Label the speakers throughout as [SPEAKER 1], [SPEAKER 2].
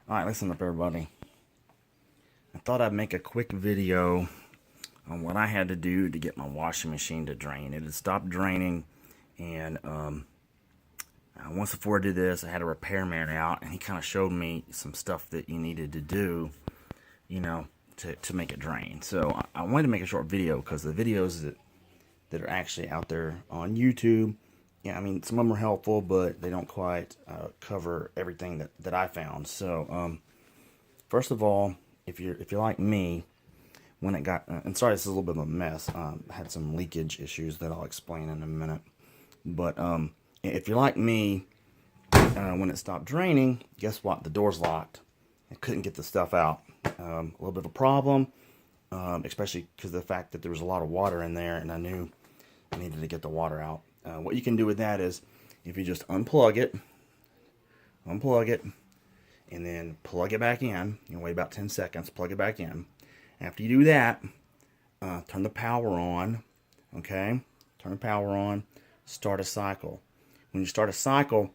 [SPEAKER 1] Alright, listen up everybody. I thought I'd make a quick video on what I had to do to get my washing machine to drain. It had stopped draining, and once before I did this, I had a repairman out, and he kind of showed me some stuff that you needed to do, to make it drain. So I wanted to make a short video because the videos that are actually out there on YouTube, yeah, I mean, some of them are helpful, but they don't quite cover everything that I found. So first of all, if you're like me, when it got, and sorry, this is a little bit of a mess. I had some leakage issues that I'll explain in a minute. But if you're like me, when it stopped draining, guess what? The door's locked. I couldn't get the stuff out. A little bit of a problem, especially because of the fact that there was a lot of water in there, and I knew I needed to get the water out. What you can do with that is, if you just unplug it, and then plug it back in. Wait about 10 seconds, plug it back in. After you do that, turn the power on, okay? Turn the power on, start a cycle. When you start a cycle,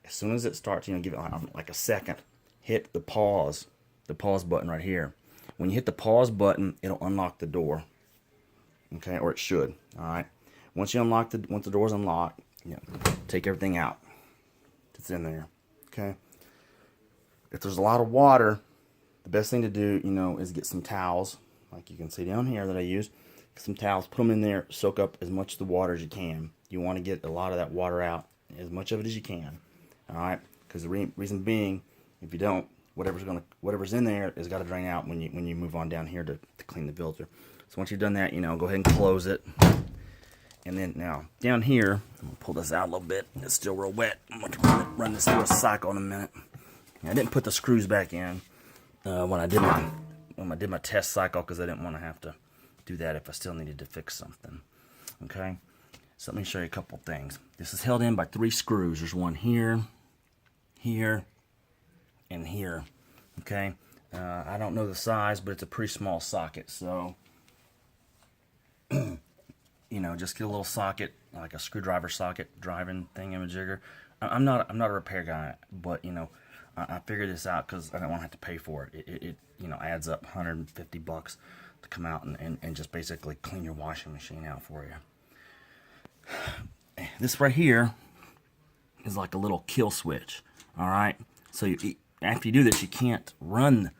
[SPEAKER 1] as soon as it starts, give it like a second, hit the pause button right here. When you hit the pause button, it'll unlock the door, okay? Or it should, all right? Once the door's unlocked, take everything out that's in there, okay? If there's a lot of water, the best thing to do, is get some towels, like you can see down here that I use. Get some towels, put them in there, soak up as much of the water as you can. You want to get a lot of that water out, as much of it as you can. All right, because the reason being, if you don't, whatever's in there has got to drain out when you move on down here to clean the filter. So once you've done that, go ahead and close it. And then now down here, I'm gonna pull this out a little bit. It's still real wet. I'm gonna run this through a cycle in a minute. I didn't put the screws back in when I did my test cycle, because I didn't want to have to do that if I still needed to fix something. Okay, so let me show you a couple things. This is held in by 3 screws. There's one here, here, and here. Okay, I don't know the size, but it's a pretty small socket. So just get a little socket, like a screwdriver socket, driving thingamajigger. I'm not a repair guy, but I figured this out because I don't want to have to pay for it. It adds up $150 to come out and just basically clean your washing machine out for you. This right here is like a little kill switch. All right. So after you do this, you can't run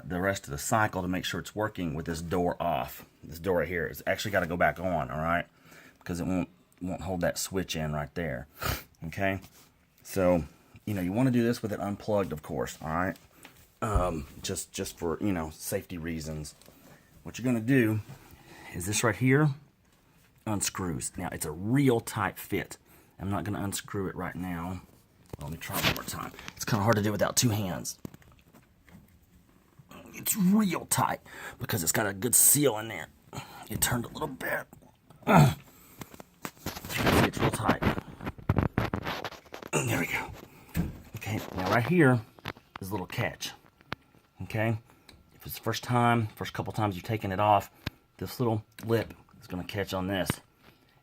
[SPEAKER 1] the rest of the cycle to make sure it's working with this door off. This door right here, it's actually got to go back on. All right, because it won't hold that switch in right there. Okay. So you want to do this with it unplugged, of course. All right. Just for safety reasons. What you're gonna do is this right here unscrews. Now it's a real tight fit. I'm not gonna unscrew it right now. Let me try one more time. It's kind of hard to do without 2 hands. It's real tight because it's got a good seal in there. It turned a little bit. It's real tight. There we go. Okay, now right here is a little catch. Okay, if it's the first couple times you've taken it off, this little lip is going to catch on this,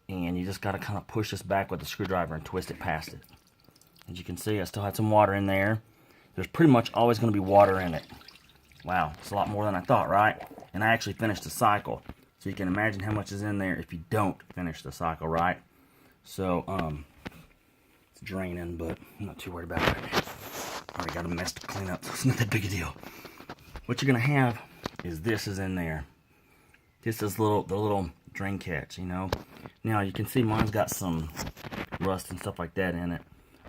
[SPEAKER 1] and you just got to kind of push this back with the screwdriver and twist it past it. As you can see, I still had some water in there. There's pretty much always going to be water in it. Wow, it's a lot more than I thought, right? And I actually finished the cycle, so you can imagine how much is in there if you don't finish the cycle, right? So it's draining, but I'm not too worried about it right now. Already got a mess to clean up, so it's not that big a deal. What you're gonna have is this is in there. This is the little drain catch, Now you can see mine's got some rust and stuff like that in it.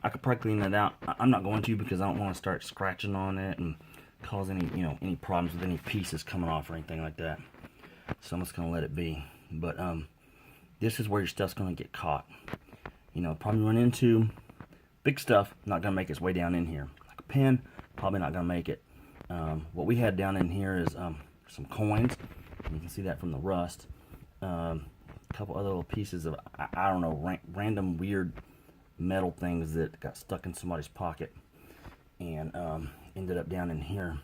[SPEAKER 1] I could probably clean that out. I'm not going to, because I don't want to start scratching on it and cause any problems with any pieces coming off or anything like that. So I'm just gonna let it be. But this is where your stuff's gonna get caught. Probably run into big stuff, not gonna make its way down in here. Like a pen, probably not gonna make it. What we had down in here is some coins. You can see that from the rust. A couple other little pieces of, I don't know, random weird metal things that got stuck in somebody's pocket and ended up down in here.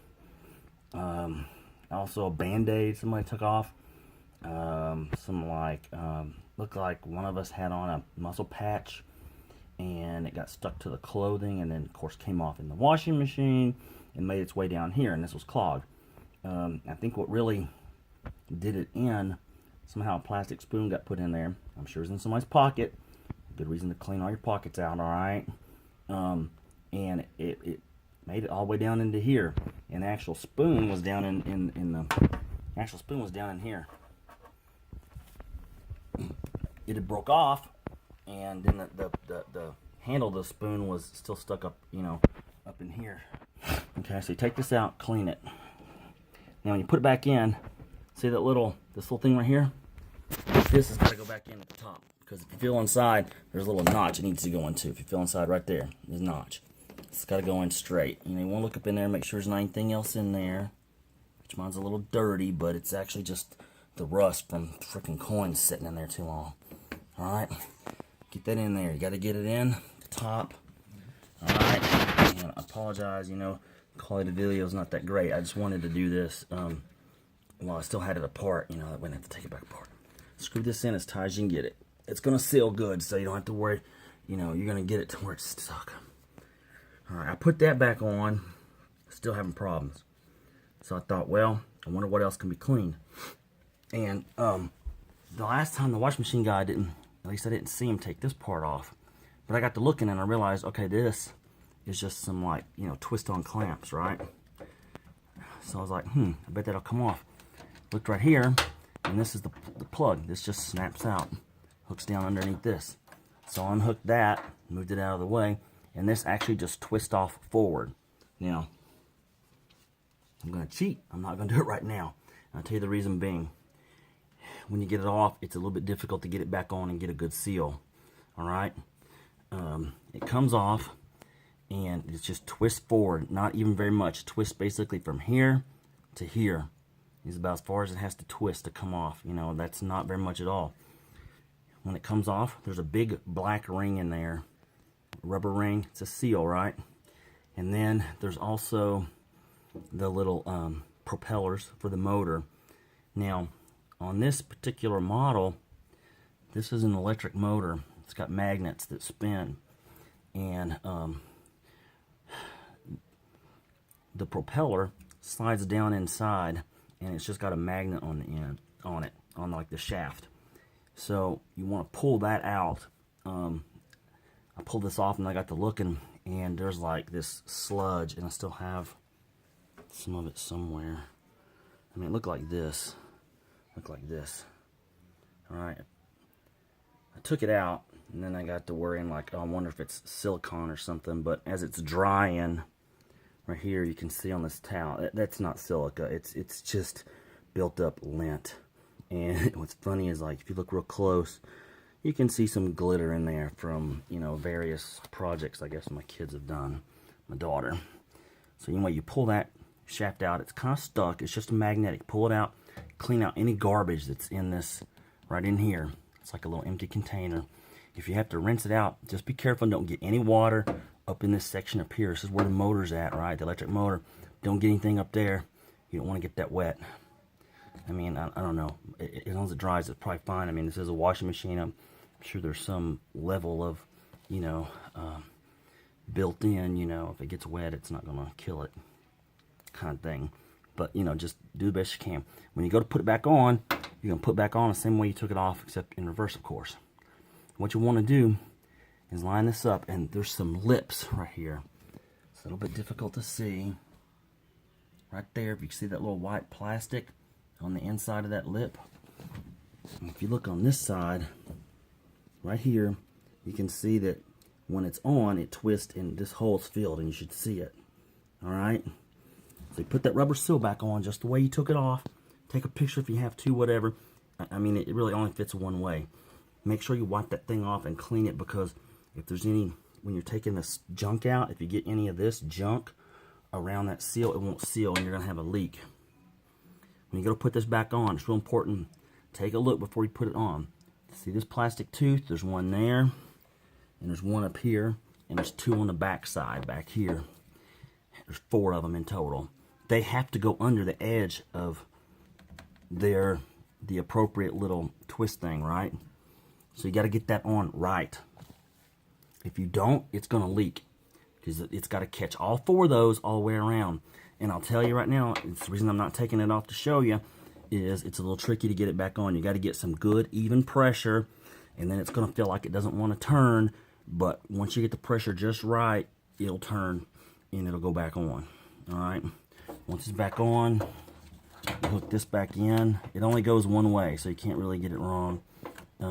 [SPEAKER 1] Also a band-aid somebody took off. Looked like one of us had on a muscle patch, and it got stuck to the clothing, and then of course came off in the washing machine, and made its way down here, and this was clogged. I think what really did it in, somehow a plastic spoon got put in there. I'm sure it was in somebody's pocket. Good reason to clean all your pockets out, all right? And it made it all the way down into here, and the actual spoon was down in the actual spoon was down in here. It had broke off, and then the handle of the spoon was still stuck up, you know, up in here. Okay, so you take this out, clean it. Now when you put it back in, see that this little thing right here? This has got to go back in at the top, because if you feel inside, there's a little notch it needs to go into. If you feel inside right there, there's a notch. It's got to go in straight. You know, you want to look up in there, make sure there's not anything else in there. Which mine's a little dirty, but it's actually just the rust from freaking coins sitting in there too long. Alright, get that in there. You got to get it in the top. Alright, and I apologize, you know, the quality of the video is not that great. I just wanted to do this while I still had it apart, you know, I wouldn't have to take it back apart. Screw this in as tight as you can get it. It's going to seal good, so you don't have to worry, you know, you're going to get it to where it's stuck. Alright, I put that back on, still having problems. So I thought, well, I wonder what else can be cleaned. And the last time the washing machine guy at least I didn't see him take this part off. But I got to looking and I realized, okay, this is just some, like, you know, twist-on clamps, right? So I was like, I bet that'll come off. Looked right here, and this is the plug. This just snaps out, hooks down underneath this. So I unhooked that, moved it out of the way, and this actually just twists off forward. Now, I'm going to cheat. I'm not going to do it right now. I'll tell you the reason being. When you get it off, it's a little bit difficult to get it back on and get a good seal. Alright? It comes off, and it's just twist forward. Not even very much. Twist basically from here to here. Is about as far as it has to twist to come off. You know, that's not very much at all. When it comes off, there's a big black ring in there. Rubber ring. It's a seal, right? And then there's also the little propellers for the motor. Now, on this particular model, this is an electric motor. It's got magnets that spin, and the propeller slides down inside, and it's just got a magnet on the end, on like the shaft. So you want to pull that out. I pulled this off, and I got to looking, and there's like this sludge, and I still have some of it somewhere. I mean, it looked like this. Look like this. Alright. I took it out, and then I got to worrying, like, oh, I wonder if it's silicone or something. But as it's drying, right here, you can see on this towel, that's not silica. It's just built up lint. And what's funny is, like, if you look real close, you can see some glitter in there from, you know, various projects I guess my kids have done. My daughter. So anyway, you pull that shaft out. It's kind of stuck. It's just a magnetic. Pull it out. Clean out any garbage that's in this right in here. It's like a little empty container. If you have to rinse it out, just be careful and don't get any water up in this section up here. This is where the motor's at, right? The electric motor. Don't get anything up there. You don't want to get that wet. I mean, I don't know. As long as it dries, it's probably fine. I mean, this is a washing machine. I'm sure there's some level of, you know, built in, you know, if it gets wet, it's not going to kill it kind of thing. But, you know, just do the best you can. When you go to put it back on, you're going to put it back on the same way you took it off, except in reverse, of course. What you want to do is line this up, and there's some lips right here. It's a little bit difficult to see. Right there, if you see that little white plastic on the inside of that lip. And if you look on this side, right here, you can see that when it's on, it twists and this hole's filled, and you should see it. Alright? So you put that rubber seal back on just the way you took it off. Take a picture if you have to, whatever. I mean, it really only fits one way. Make sure you wipe that thing off and clean it, because if there's any, when you're taking this junk out, if you get any of this junk around that seal, it won't seal and you're going to have a leak. When you go to put this back on, it's real important. Take a look before you put it on. See this plastic tooth? There's one there, and there's one up here, and there's two on the back side, back here. There's 4 of them in total. They have to go under the edge of the appropriate little twist thing, right? So you got to get that on right. If you don't, it's going to leak.
[SPEAKER 2] because it's got to catch all 4 of those all the way around. And I'll tell you right now, it's the reason I'm not taking it off to show you is it's a little tricky to get it back on. You got to get some good even pressure, and then it's going to feel like it doesn't want to turn. But once you get the pressure just right, it'll turn and it'll go back on. All right. Once it's back on, you hook this back in. It only goes one way, so you can't really get it wrong. It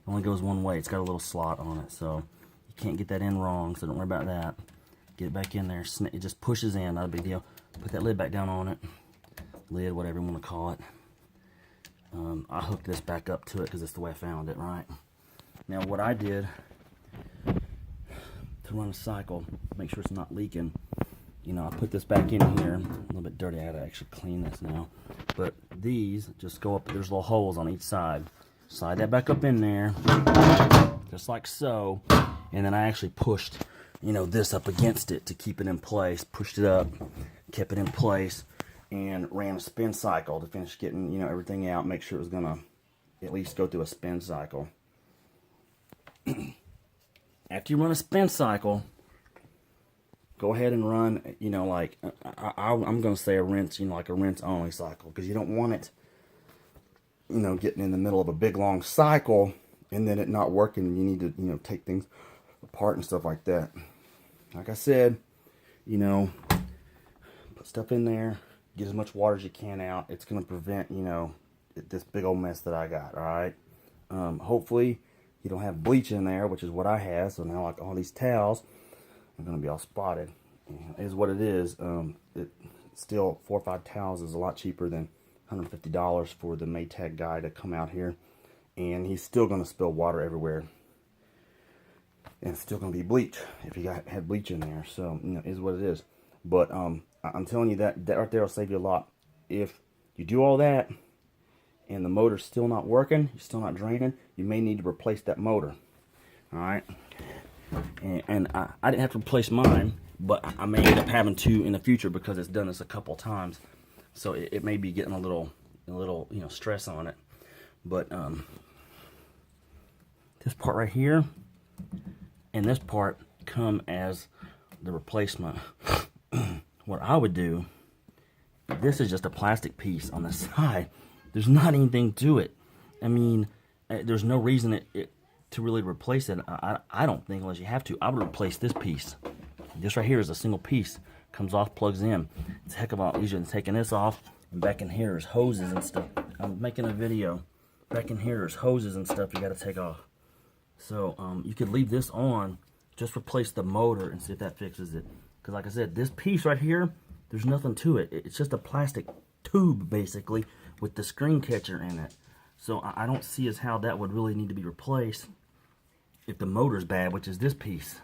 [SPEAKER 2] only goes one way. It's got a little slot on it, so you can't get that in wrong, so don't worry about that. Get it back in there. It just pushes in, not a big deal. Put that lid back down on it. Lid, whatever you want to call it. I hooked this back up to it because it's the way I found it, right? Now what I did to run a cycle, make sure it's not leaking, you know, I put this back in here. A little bit dirty. I gotta actually clean this now. But these just go up. There's little holes on each side. Slide that back up in there, just like so. And then I actually pushed, you know, this up against it to keep it in place. Pushed it up, kept it in place, and ran a spin cycle to finish getting, you know, everything out. Make sure it was gonna at least go through a spin cycle. After you run a spin cycle, go ahead and run, you know, like, I'm going to say a rinse, you know, like a rinse only cycle, because you don't want it, you know, getting in the middle of a big long cycle and then it not working and you need to, you know, take things apart and stuff like that. Like I said, you know, put stuff in there, get as much water as you can out. It's going to prevent, you know, this big old mess that I got, all right? Hopefully you don't have bleach in there, which is what I have, so now like all these towels are going to be all spotted. It is what it is. Still, 4 or 5 towels is a lot cheaper than $150 for the Maytag guy to come out here, and he's still going to spill water everywhere, and it's still going to be bleach if you had bleach in there. So, you know, it is what it is. But I'm telling you that right there will save you a lot. If you do all that and the motor's still not working, you're still not draining, you may need to replace that motor. All right. And I didn't have to replace mine, but I may end up having to in the future because it's done this a couple times. So it may be getting a little, you know, stress on it. But this part right here and this part come as the replacement. What I would do, this is just a plastic piece on the side. There's not anything to it. I mean, there's no reason to really replace it. I don't think, unless you have to. I would replace this piece. This right here is a single piece. Comes off, plugs in. It's a heck of a lot easier than taking this off. And back in here is hoses and stuff. I'm making a video. Back in here is hoses and stuff you got to take off. So you could leave this on, just replace the motor and see if that fixes it. Because like I said, this piece right here, there's nothing to it. It's just a plastic tube, basically, with the screen catcher in it. So I don't see as how that would really need to be replaced if the motor's bad, which is this piece.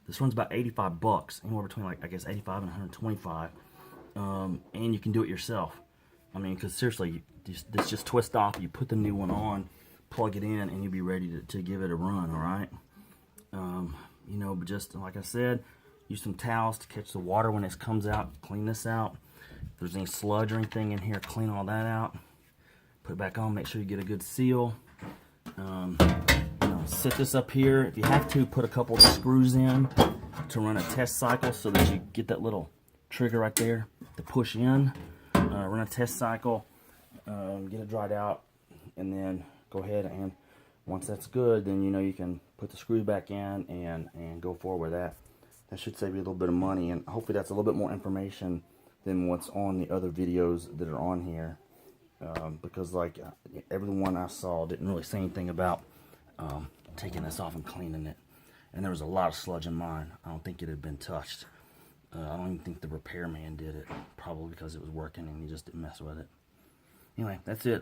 [SPEAKER 2] This one's about 85 bucks, anywhere between, like, I guess 85 and 125. And you can do it yourself. I mean, because seriously, this just twists off. You put the new one on, plug it in, and you'll be ready to give it a run. All right. You know, but just like I said, use some towels to catch the water when it comes out. Clean this out. If there's any sludge or anything in here, clean all that out. Put it back on. Make sure you get a good seal. You know, set this up here. If you have to, put a couple of screws in to run a test cycle so that you get that little trigger right there to push in. Run a test cycle, get it dried out, and then go ahead and once that's good, then you know you can put the screws back in and go forward with that. That should save you a little bit of money, and hopefully that's a little bit more information than what's on the other videos that are on here. Because like everyone I saw didn't really say anything about taking this off and cleaning it. And there was a lot of sludge in mine. I don't think it had been touched. I don't even think the repairman did it, probably because it was working and he just didn't mess with it. Anyway, that's it.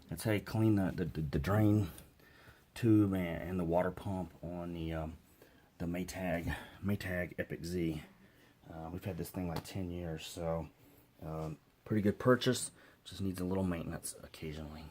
[SPEAKER 2] That's how you clean the drain tube and the water pump on the Maytag Epic Z. We've had this thing like 10 years, so pretty good purchase. Just needs a little maintenance occasionally.